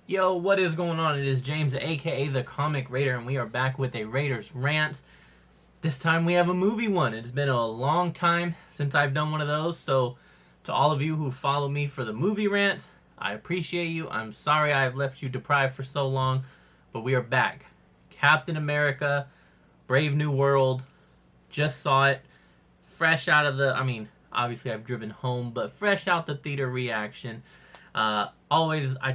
Yo, what is going on? It is James, aka the Comic Raider, and we are back with a Raiders Rants. This time we have a movie one. It's been a long time since I've done one of those, so to all of you who follow me for the movie rants, I appreciate you. I'm sorry I've left you deprived for so long, but we are back. Captain America, Brave New World, just saw it, fresh out of obviously I've driven home, but fresh out the theater reaction. I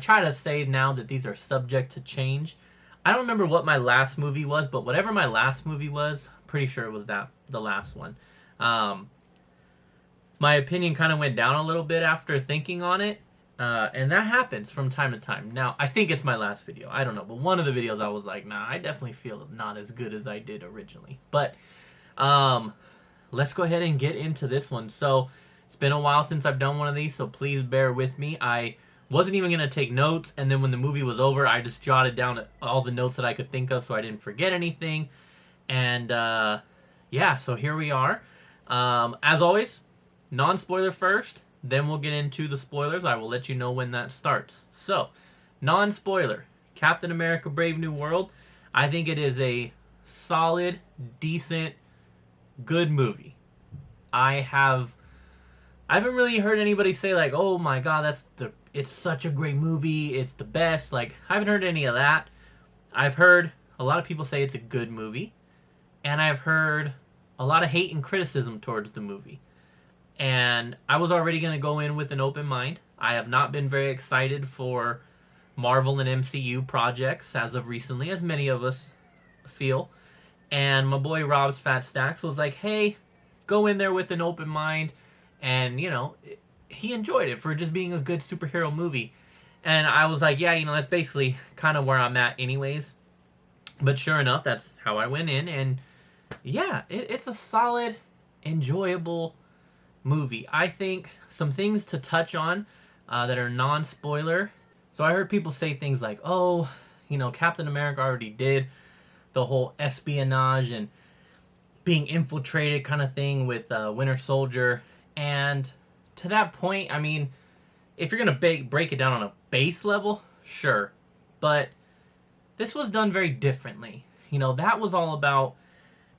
try to say now that these are subject to change. I don't remember what my last movie was, but whatever my last movie was, pretty sure it was the last one. My opinion kind of went down a little bit after thinking on it, and that happens from time to time. Now, I think it's my last video. I don't know, but one of the videos I was like, nah, I definitely feel not as good as I did originally. But let's go ahead and get into this one. So it's been a while since I've done one of these, so please bear with me. I wasn't even going to take notes, and then when the movie was over, I just jotted down all the notes that I could think of so I didn't forget anything. And yeah, so here we are. As always, non-spoiler first, then we'll get into the spoilers. I will let you know when that starts. So, non-spoiler, Captain America Brave New World. I think it is a solid, decent, good movie. I haven't really heard anybody say like, oh my god, it's such a great movie, it's the best. Like, I haven't heard any of that. I've heard a lot of people say it's a good movie, and I've heard a lot of hate and criticism towards the movie. And I was already going to go in with an open mind. I have not been very excited for Marvel and MCU projects as of recently, as many of us feel. And my boy Rob's Fat Stacks was like, hey, go in there with an open mind. And, he enjoyed it for just being a good superhero movie. And I was like, yeah, that's basically kind of where I'm at anyways. But sure enough, that's how I went in. And yeah, it's a solid, enjoyable movie. I think some things to touch on that are non-spoiler. So I heard people say things like, oh, Captain America already did the whole espionage and being infiltrated kind of thing with Winter Soldier. And to that point, if you're going to break it down on a base level, sure. But this was done very differently. That was all about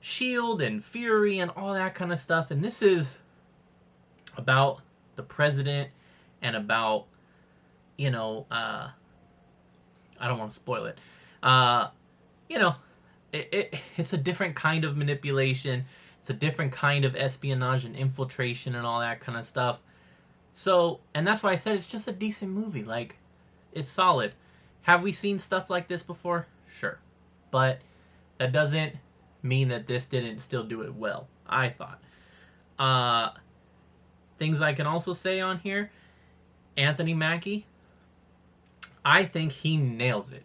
S.H.I.E.L.D. and Fury and all that kind of stuff. And this is about the president and about, I don't want to spoil it. It's a different kind of manipulation. It's a different kind of espionage and infiltration and all that kind of stuff. So, and that's why I said it's just a decent movie. Like, it's solid. Have we seen stuff like this before? Sure. But that doesn't mean that this didn't still do it well, I thought. Things I can also say on here, Anthony Mackie, I think he nails it.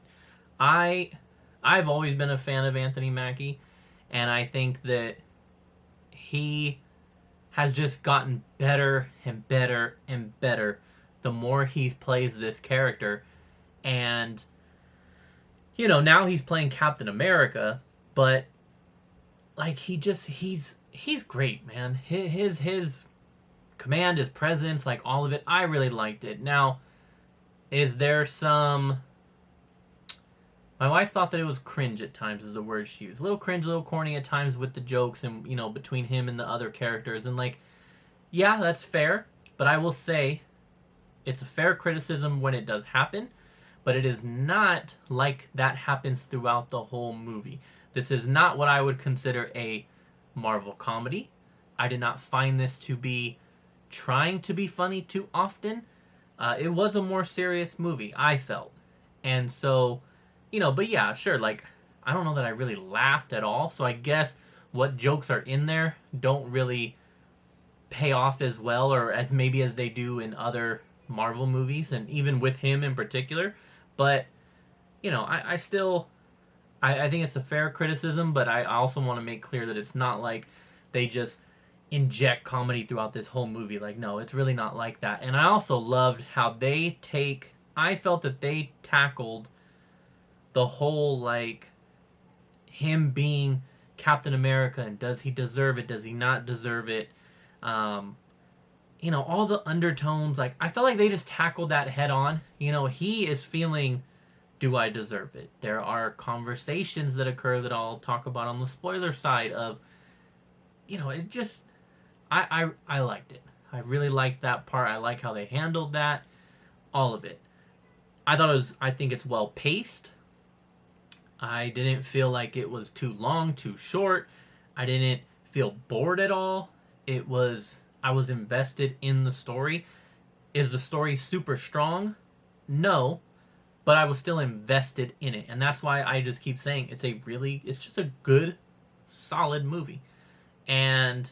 I've always been a fan of Anthony Mackie, and I think that he has just gotten better and better and better the more he plays this character. And now he's playing Captain America, but like he's great, man. His command, his presence, like all of it, I really liked it. Now, is there some... My wife thought that it was cringe at times, is the word she used. A little cringe, a little corny at times with the jokes and, between him and the other characters. And, yeah, that's fair. But I will say, it's a fair criticism when it does happen. But it is not like that happens throughout the whole movie. This is not what I would consider a Marvel comedy. I did not find this to be trying to be funny too often. It was a more serious movie, I felt. And so... but yeah, sure, I don't know that I really laughed at all, so I guess what jokes are in there don't really pay off as well, or as maybe as they do in other Marvel movies, and even with him in particular, but, I still, I think it's a fair criticism, but I also want to make clear that it's not like they just inject comedy throughout this whole movie. Like, no, it's really not like that. And I also loved how I felt that they tackled the whole, him being Captain America, and does he deserve it, does he not deserve it, all the undertones, I felt like they just tackled that head on. He is feeling Do I deserve it? There are conversations that occur that I'll talk about on the spoiler side of, it just, I liked it. I really liked that part. I like how they handled that. All of it. I think it's well paced. I didn't feel like it was too long, too short. I didn't feel bored at all. I was invested in the story. Is the story super strong? No, but I was still invested in it. And that's why I just keep saying it's just a good, solid movie. And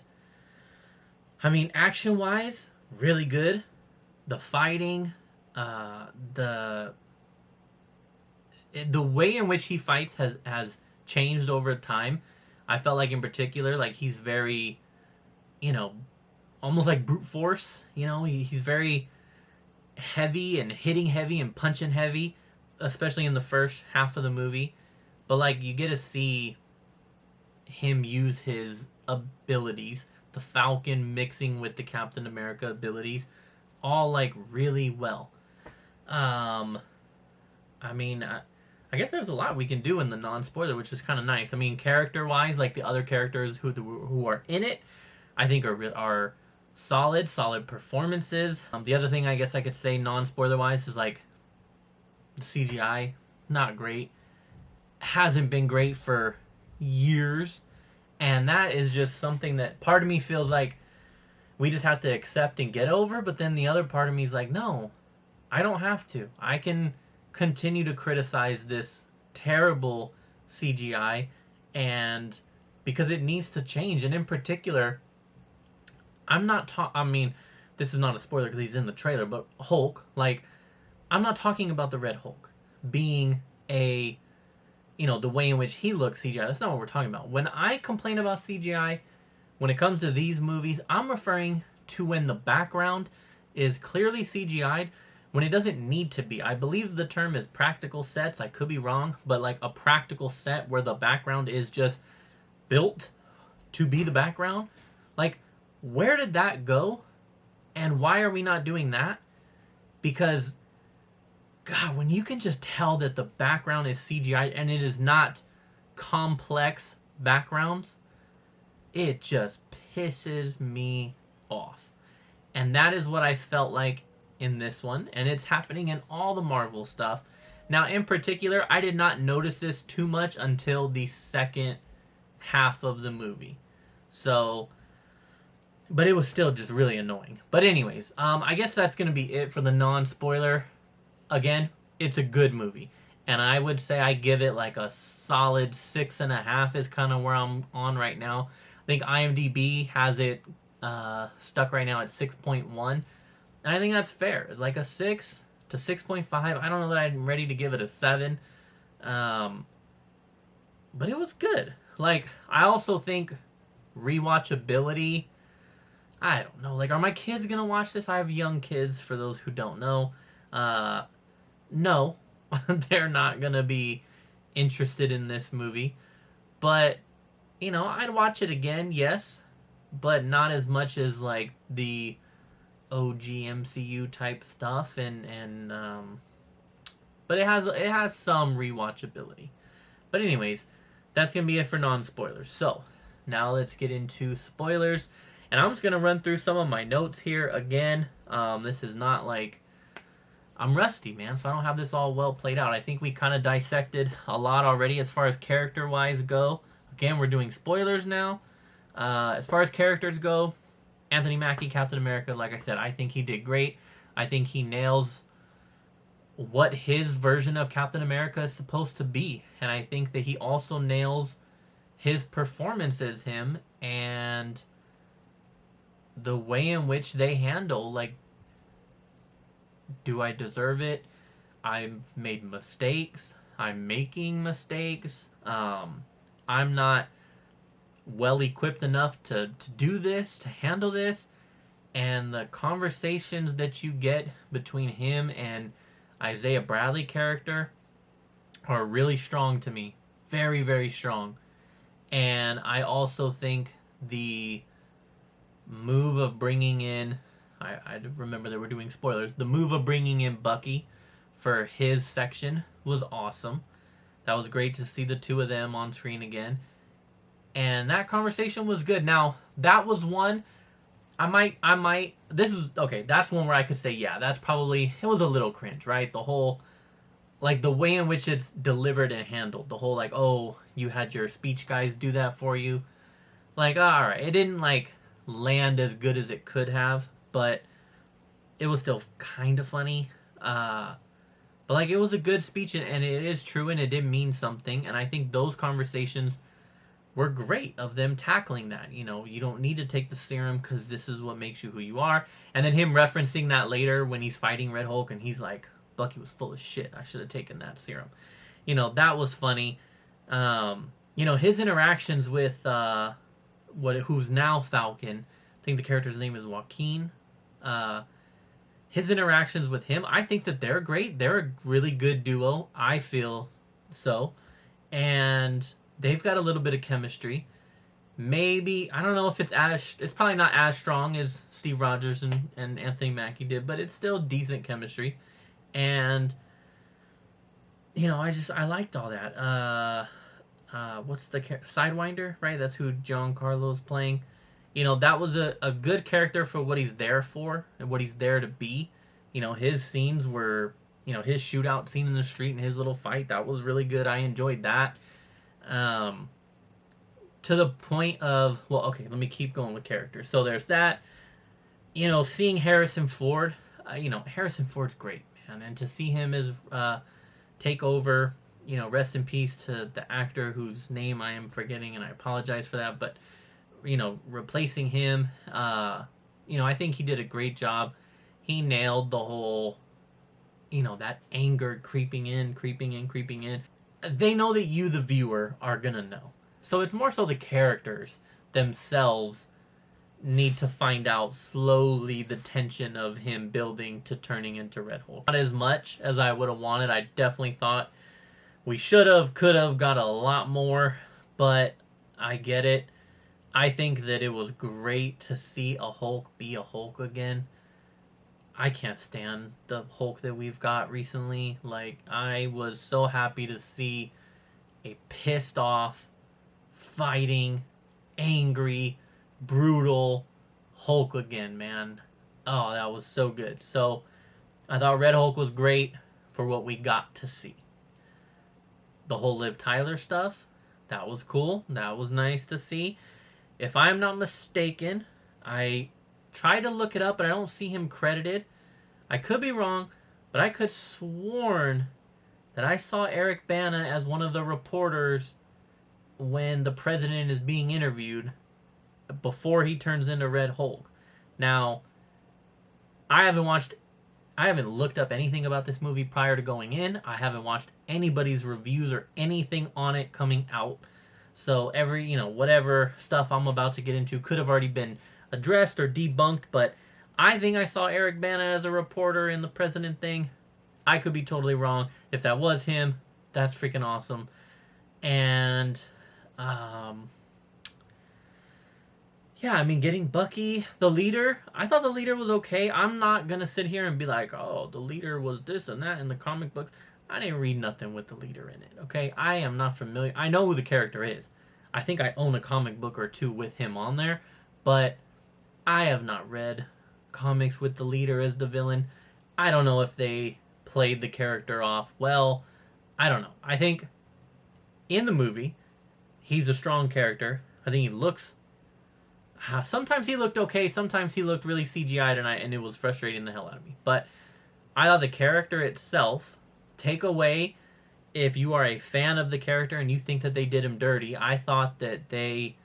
I mean, action wise, really good. The fighting, the way in which he fights has changed over time. I felt like in particular, like he's very, you know, almost like brute force. He's very heavy and hitting heavy and punching heavy, especially in the first half of the movie. But like you get to see him use his abilities, the Falcon mixing with the Captain America abilities, all like really well. I mean, I guess there's a lot we can do in the non-spoiler, which is kind of nice. I mean, character-wise, like the other characters who are in it, I think are solid performances. The other thing I guess I could say non-spoiler-wise is like the CGI, not great. Hasn't been great for years, and that is just something that part of me feels like we just have to accept and get over, but then the other part of me is like, no, I don't have to. I can continue to criticize this terrible CGI, and because it needs to change. And in particular, I mean, this is not a spoiler because he's in the trailer, but Hulk, like, I'm not talking about the Red Hulk being the way in which he looks CGI. That's not what we're talking about. When I complain about CGI, when it comes to these movies, I'm referring to when the background is clearly CGI'd, when it doesn't need to be. I believe the term is practical sets. I could be wrong, but like a practical set where the background is just built to be the background. Like, where did that go? And why are we not doing that? Because, God, when you can just tell that the background is CGI and it is not complex backgrounds, it just pisses me off. And that is what I felt like in this one, and it's happening in all the Marvel stuff. Now, in particular, I did not notice this too much until the second half of the movie. So, but it was still just really annoying. But anyways, I guess that's going to be it for the non-spoiler. Again, it's a good movie. And I would say I give it like a solid 6.5 is kind of where I'm on right now. I think IMDb has it stuck right now at 6.1. And I think that's fair. Like a 6 to 6.5. I don't know that I'm ready to give it a 7. But it was good. Like, I also think rewatchability, I don't know. Like, are my kids going to watch this? I have young kids, for those who don't know. No, they're not going to be interested in this movie. But, I'd watch it again, yes. But not as much as, like, the OG MCU type stuff, but it has some rewatchability. But anyways, that's gonna be it for non-spoilers. So now let's get into spoilers, and I'm just gonna run through some of my notes here again. This is not like I'm rusty, man, so I don't have this all well played out. I think we kind of dissected a lot already as far as character wise go. Again, we're doing spoilers now. As far as characters go, Anthony Mackie, Captain America, like I said, I think he did great. I think he nails what his version of Captain America is supposed to be. And I think that he also nails his performance as him and the way in which they handle, like, do I deserve it? I've made mistakes. I'm making mistakes. I'm not well equipped enough to do this, to handle this. And the conversations that you get between him and Isaiah Bradley character are really strong to me. Very, very strong. And I also think the move of bringing in, I remember that we're doing spoilers, the move of bringing in Bucky for his section was awesome. That was great to see the two of them on screen again. And that conversation was good. Now, that was one this is okay, that's one where I could say, yeah, that's probably, it was a little cringe, right? The whole, like, the way in which it's delivered and handled. The whole, like, oh, you had your speech guys do that for you. Like, alright, it didn't, like, land as good as it could have, but it was still kind of funny. But, like, it was a good speech, and it is true, and it did mean something, and I think those conversations were great of them tackling that. You know, you don't need to take the serum because this is what makes you who you are. And then him referencing that later when he's fighting Red Hulk, and he's like, Bucky was full of shit. I should have taken that serum. You know, that was funny. You know, his interactions with who's now Falcon, I think the character's name is Joaquin. His interactions with him, I think that they're great. They're a really good duo. I feel so. And they've got a little bit of chemistry. Maybe, I don't know if it's probably not as strong as Steve Rogers and Anthony Mackie did, but it's still decent chemistry. And, you know, I liked all that. What's the Sidewinder, right? That's who Giancarlo's playing. You know, that was a good character for what he's there for and what he's there to be. You know, his scenes were, you know, his shootout scene in the street and his little fight, that was really good. I enjoyed that. To the point of, well, okay, let me keep going with characters. So there's that. You know, seeing Harrison Ford, you know, Harrison Ford's great, man. And to see him as take over, you know, rest in peace to the actor whose name I am forgetting, and I apologize for that, but, you know, replacing him, you know, I think he did a great job. He nailed the whole, you know, that anger creeping in. They know that you, the viewer, are gonna know. So it's more so the characters themselves need to find out slowly the tension of him building to turning into Red Hulk. Not as much as I would have wanted. I definitely thought we should have, could have got a lot more, but I get it. I think that it was great to see a Hulk be a Hulk again. I can't stand the Hulk that we've got recently. Like, I was so happy to see a pissed off, fighting, angry, brutal Hulk again, man. Oh, that was so good. So, I thought Red Hulk was great for what we got to see. The whole Liv Tyler stuff, that was cool. That was nice to see. If I'm not mistaken, I tried to look it up, but I don't see him credited. I could be wrong, but I could sworn that I saw Eric Bana as one of the reporters when the president is being interviewed before he turns into Red Hulk. Now, I haven't looked up anything about this movie prior to going in. I haven't watched anybody's reviews or anything on it coming out. So every, you know, whatever stuff I'm about to get into could have already been addressed or debunked, but I think I saw Eric Bana as a reporter in the president thing. I could be totally wrong. If that was him, that's freaking awesome. And, yeah, I mean, getting Bucky, the leader, I thought the leader was okay. I'm not going to sit here and be like, oh, the leader was this and that in the comic books. I didn't read nothing with the leader in it, okay? I am not familiar. I know who the character is. I think I own a comic book or two with him on there, but I have not read comics with the leader as the villain. I don't know if they played the character off well. I don't know. I think in the movie, he's a strong character. I think he looks... Sometimes he looked okay. Sometimes he looked really CGI'd, and it was frustrating the hell out of me. But I thought the character itself, take away if you are a fan of the character and you think that they did him dirty, I thought that they,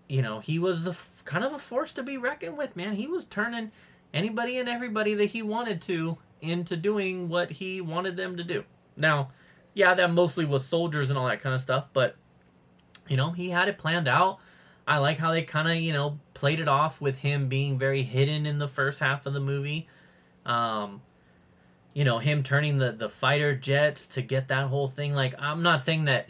you know, he was kind of a force to be reckoned with, man. He was turning anybody and everybody that he wanted to into doing what he wanted them to do. Now, yeah, that mostly was soldiers and all that kind of stuff, but, you know, he had it planned out. I like how they kind of, you know, played it off with him being very hidden in the first half of the movie. You know, him turning the fighter jets to get that whole thing. Like, I'm not saying that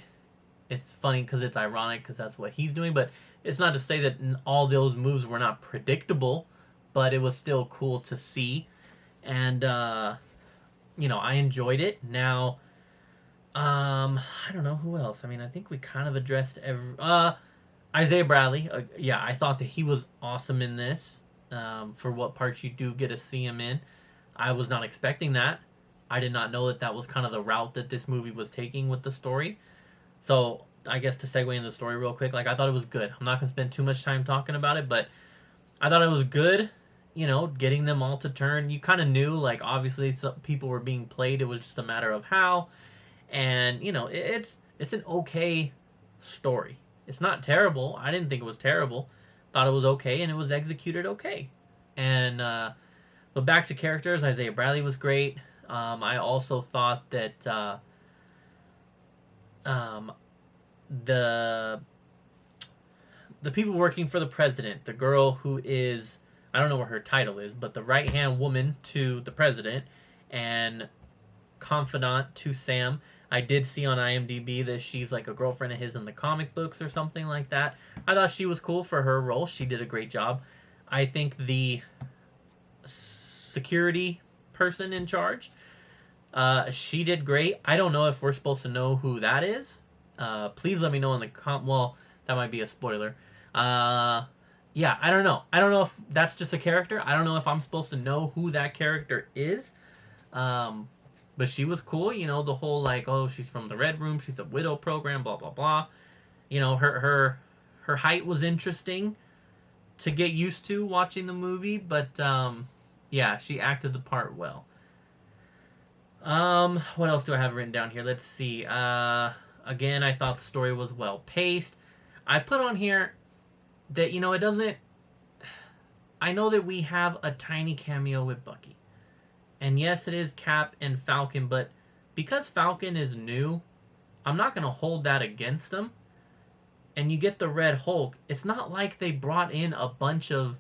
it's funny because it's ironic because that's what he's doing, but it's not to say that all those moves were not predictable, but it was still cool to see. And, you know, I enjoyed it. Now, I don't know who else. I mean, I think we kind of addressed every. Isaiah Bradley. Yeah, I thought that he was awesome in this. For what parts you do get to see him in, I was not expecting that. I did not know that that was kind of the route that this movie was taking with the story. So I guess to segue into the story real quick, like I thought it was good. I'm not gonna spend too much time talking about it, but I thought it was good. You know, getting them all to turn. You kind of knew, like obviously some people were being played. It was just a matter of how. And you know, it's an okay story. It's not terrible. I didn't think it was terrible. Thought it was okay, and it was executed okay. And but back to characters, Isaiah Bradley was great. I also thought that um, the the people working for the president, the girl who is, I don't know what her title is, but the right hand woman to the president and confidant to Sam. I did see on IMDb that she's like a girlfriend of his in the comic books or something like that. I thought she was cool for her role. She did a great job. I think the security person in charge, she did great. I don't know if we're supposed to know who that is. Please let me know in the well, that might be a spoiler. Yeah, I don't know. I don't know if that's just a character. I don't know if I'm supposed to know who that character is. But she was cool, you know, the whole like, oh, she's from the Red Room, she's a widow program, blah blah blah. You know, her height was interesting to get used to watching the movie, but yeah, she acted the part well. What else do I have written down here? Let's see. Again, I thought the story was well paced. I put on here that, you know, it doesn't. I know that we have a tiny cameo with Bucky. And yes, it is Cap and Falcon, but because Falcon is new, I'm not going to hold that against them. And you get the Red Hulk, it's not like they brought in a bunch of.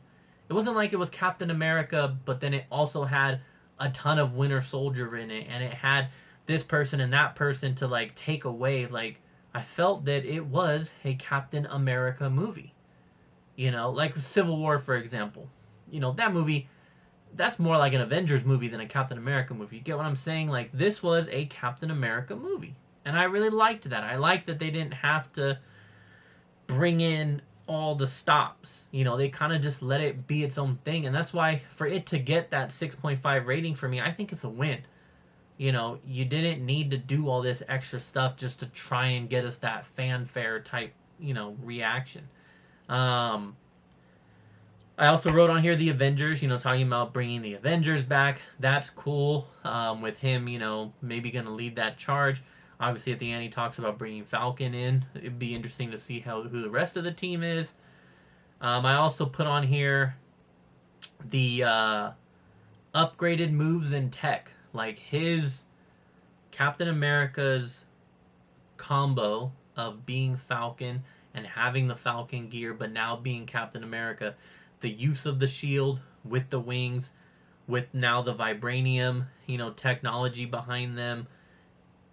It wasn't like it was Captain America, but then it also had a ton of Winter Soldier in it, and it had this person and that person to like take away. Like, I felt that it was a Captain America movie. You know, like Civil War, for example. You know, that movie, that's more like an Avengers movie than a Captain America movie. You get what I'm saying? Like, this was a Captain America movie. And I really liked that. I liked that they didn't have to bring in all the stops. You know, they kind of just let it be its own thing. And that's why, for it to get that 6.5 rating for me, I think it's a win. You know, you didn't need to do all this extra stuff just to try and get us that fanfare type, you know, reaction. I also wrote on here the Avengers, you know, talking about bringing the Avengers back. That's cool. With him, you know, maybe going to lead that charge. Obviously, at the end, he talks about bringing Falcon in. It'd be interesting to see who the rest of the team is. I also put on here the upgraded moves in tech. Like his Captain America's combo of being Falcon and having the Falcon gear, but now being Captain America. The use of the shield with the wings, with now the vibranium, you know, technology behind them.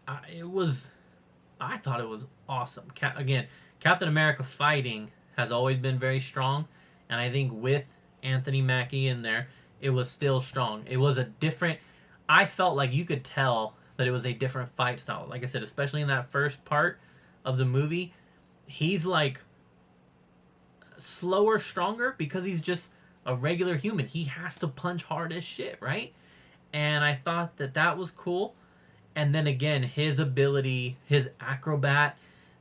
I thought it was awesome. Again, Captain America fighting has always been very strong, and I think with Anthony Mackie in there, it was still strong. It was a different. I felt like you could tell that it was a different fight style. Like I said, especially in that first part of the movie, he's like slower, stronger because he's just a regular human. He has to punch hard as shit, right? And I thought that that was cool. And then again, his ability, his acrobat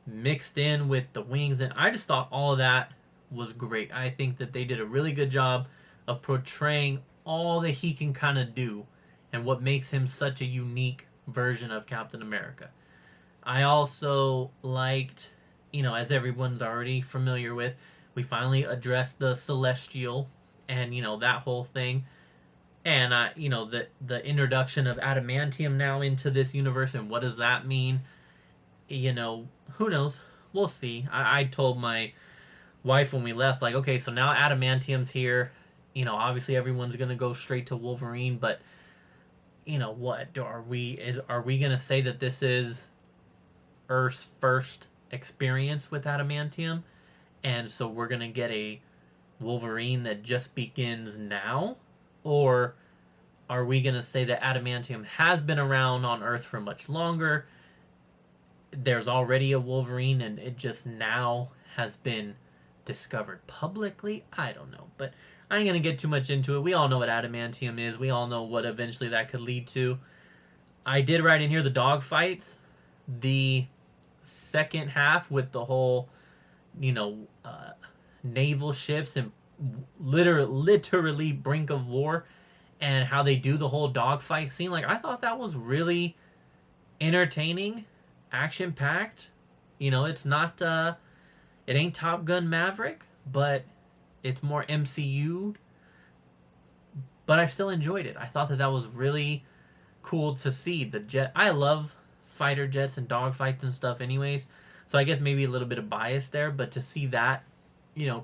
mixed in with the wings, and I just thought all of that was great. I think that they did a really good job of portraying all that he can kind of do and what makes him such a unique version of Captain America. I also liked, you know, as everyone's already familiar with, we finally addressed the Celestial and, you know, that whole thing. And, you know, the introduction of adamantium now into this universe, and what does that mean? You know, who knows? We'll see. I told my wife when we left, like, okay, so now adamantium's here. You know, obviously everyone's going to go straight to Wolverine, but, you know, what? Are we going to say that this is Earth's first experience with adamantium? And so we're going to get a Wolverine that just begins now? Or are we going to say that adamantium has been around on Earth for much longer? there's already a Wolverine and it just now has been discovered publicly. I don't know, but I ain't gonna get too much into it. We all know what adamantium is. We all know what eventually that could lead to. I did write in here the dog fights. The second half with the whole, naval ships and literally brink of war, and how they do the whole dogfight scene. Like, I thought that was really entertaining, action packed. It's not it ain't Top Gun Maverick, but it's more MCU. But I still enjoyed it. I thought that was really cool to see. I love fighter jets and dogfights and stuff anyways. So I guess maybe a little bit of bias there, but to see that,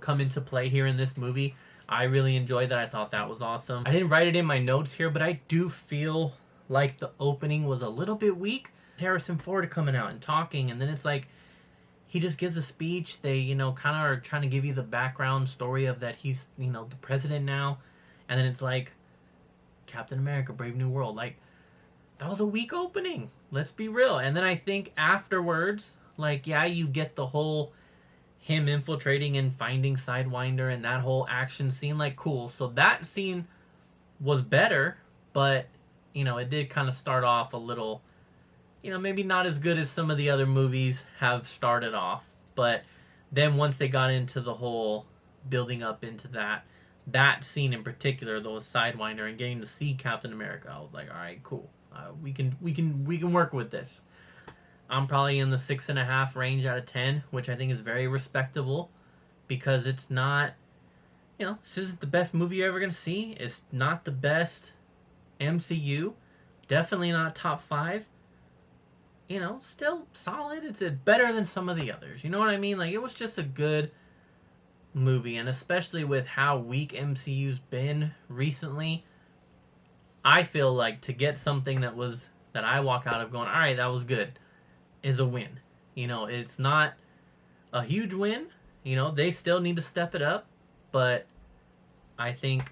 come into play here in this movie, I really enjoyed that. I thought that was awesome. I didn't write it in my notes here, but I do feel like the opening was a little bit weak. Harrison Ford coming out and talking, and then it's like he just gives a speech. They, kind of are trying to give you the background story of that he's, the president now, and then it's like Captain America, Brave New World. Like, that was a weak opening. Let's be real. And then I think afterwards, like, yeah, you get the whole him infiltrating and finding Sidewinder and that whole action scene. Like, cool. So that scene was better, but, it did kind of start off a little, maybe not as good as some of the other movies have started off. But then once they got into the whole building up into that scene in particular, those Sidewinder and getting to see Captain America, I was like, all right, cool. We can work with this. I'm probably in the 6.5 range out of 10, which I think is very respectable, because it's not, this isn't the best movie you're ever gonna see. It's not the best MCU, definitely not top 5. Still solid. It's better than some of the others. You know what I mean? Like, it was just a good movie, and especially with how weak MCU's been recently, I feel like to get something that I walk out of going, all right, that was good, is a win. It's not a huge win. They still need to step it up, but I think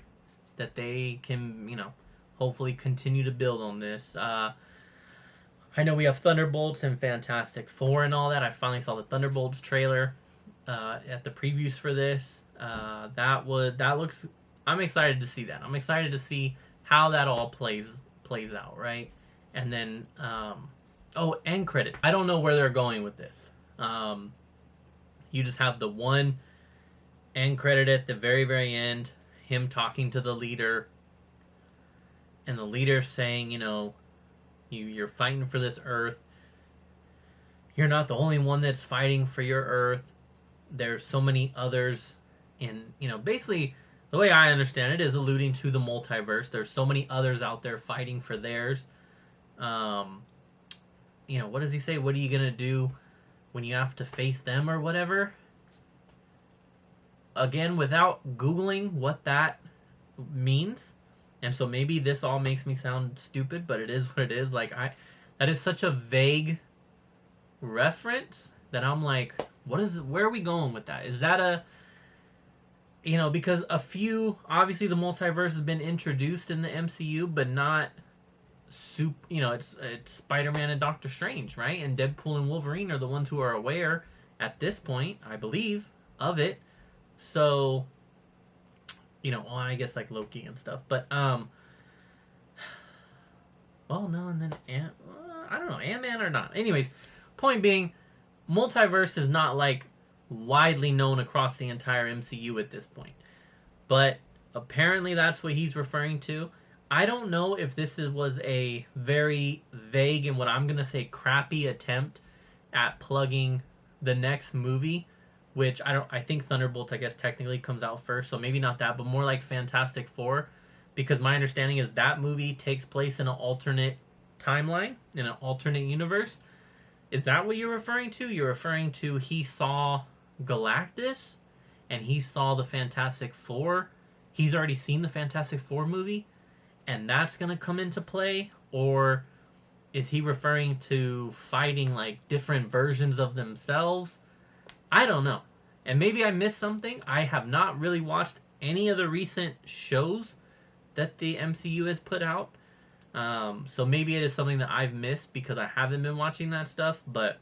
that they can, hopefully continue to build on this. I know we have Thunderbolts and Fantastic Four and all that. I finally saw the Thunderbolts trailer at the previews for this. That looks. I'm excited to see that. I'm excited to see how that all plays out, right? And then, end credits. I don't know where they're going with this. You just have the one end credit at the very, very end, him talking to the leader, and the leader saying, you're fighting for this Earth. You're not the only one that's fighting for your Earth. There's so many others basically, the way I understand it is alluding to the multiverse. There's so many others out there fighting for theirs. What does he say? What are you going to do when you have to face them or whatever? Again, without Googling what that means. And so maybe this all makes me sound stupid, but it is what it is. Like, that is such a vague reference that I'm like, where are we going with that? Is that because obviously the multiverse has been introduced in the MCU, but not it's Spider-Man and Doctor Strange, right? And Deadpool and Wolverine are the ones who are aware at this point, I believe, of it. So, I guess like Loki and stuff, but and then I don't know, Ant-Man or not. Anyways, point being, multiverse is not like widely known across the entire MCU at this point, but apparently that's what he's referring to. I don't know if this was a very vague and what I'm gonna say crappy attempt at plugging the next movie, which I think Thunderbolts, I guess, technically comes out first, so maybe not that, but more like Fantastic Four, because my understanding is that movie takes place in an alternate timeline, in an alternate universe. Is that what you're referring to? You're referring to he saw Galactus and he saw the Fantastic Four. He's already seen the Fantastic Four movie, and that's going to come into play? Or is he referring to fighting like different versions of themselves? I don't know. And maybe I missed something. I have not really watched any of the recent shows that the MCU has put out. So maybe it is something that I've missed because I haven't been watching that stuff. But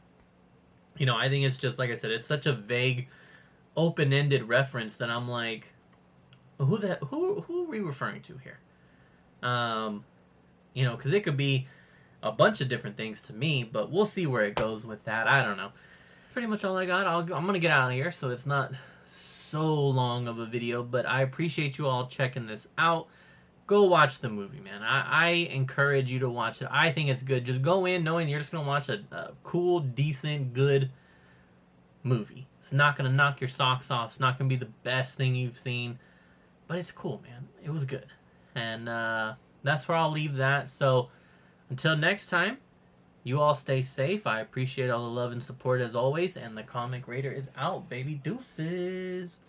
You know, I think it's just like I said, it's such a vague, open-ended reference that I'm like, who are we referring to here? Um, you know, because it could be a bunch of different things to me, but we'll see where it goes with that. I don't know. Pretty much all I got. I'm gonna get out of here, so it's not so long of a video, but I appreciate you all checking this out. Go watch the movie, man. I encourage you to watch it. I think it's good. Just go in knowing you're just gonna watch a cool, decent, good movie. It's not gonna knock your socks off. It's not gonna be the best thing you've seen, but it's cool, man. It was good, and that's where I'll leave that. So until next time, you all stay safe. I appreciate all the love and support as always, and the Comic Raider is out, baby. Deuces.